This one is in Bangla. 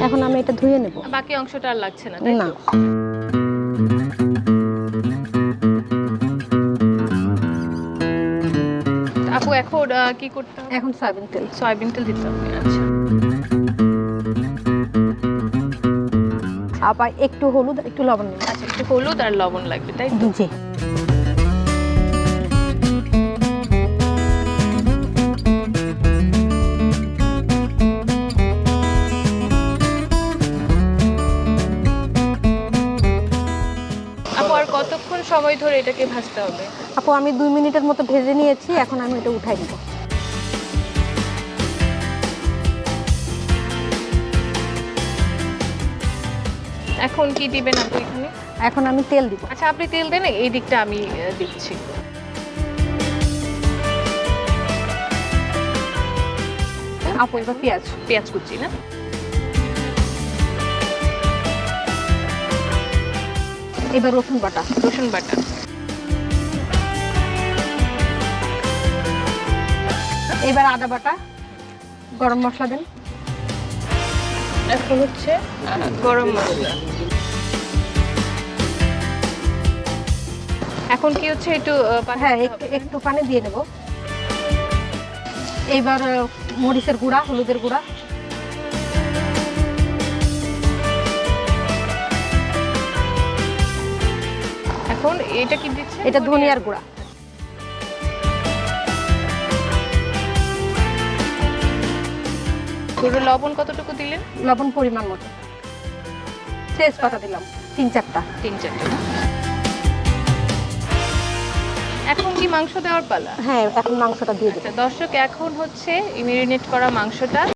এখন আমি এটা ধুয়ে নেব। বাকি অংশটা আর লাগছে না, তাই না, তো? আপু এখন কি করতে হবে? এখন সয়াবিন তেল, সয়াবিন তেল দিতে হবে। আচ্ছা, আবার একটু হলুদ, একটু লবণ নেব। আচ্ছা, একটু হলুদ আর লবণ লাগবে, তাই তো? জি। আপু আর কতক্ষণ সময় ধরে এটাকে ভাজতে হবে? আপু আমি 2 মিনিটের মতো ভেজে নিয়েছি, এখন আমি এটা উঠাই দিব। এখন কি দিবেন আপু এখানে? এখন আমি তেল দিব। আচ্ছা, আপনি তেল দেন, এই দিকটা আমি দিচ্ছি। আপু এবার পেঁয়াজ, পেঁয়াজ কুচি না? এবার রসুন বাটা, রসুন বাটা, এবার আদা বাটা, গরম মশলা দেন। এখন হচ্ছে গরম মশলা। এখন কি হচ্ছে একটু পানি হ্যাঁ, দিতে হবে? একটু পানি দিয়ে নেব। এবার মরিচের গুঁড়া, হলুদের গুঁড়া, এখন এটা কি দিচ্ছে? এটা ধনিয়ার গুঁড়া। পুরো লবণ কতটুকু দিলেন? লবণ পরিমাণ মতো, তেজপাতা দিলাম 3-4টা। 3-4টা। এখন কি মাংস দেওয়ার পালা? হ্যাঁ, এখন মাংসটা দিয়ে দেব। আচ্ছা দর্শক, এখন হচ্ছে ম্যারিনেট করা মাংসটা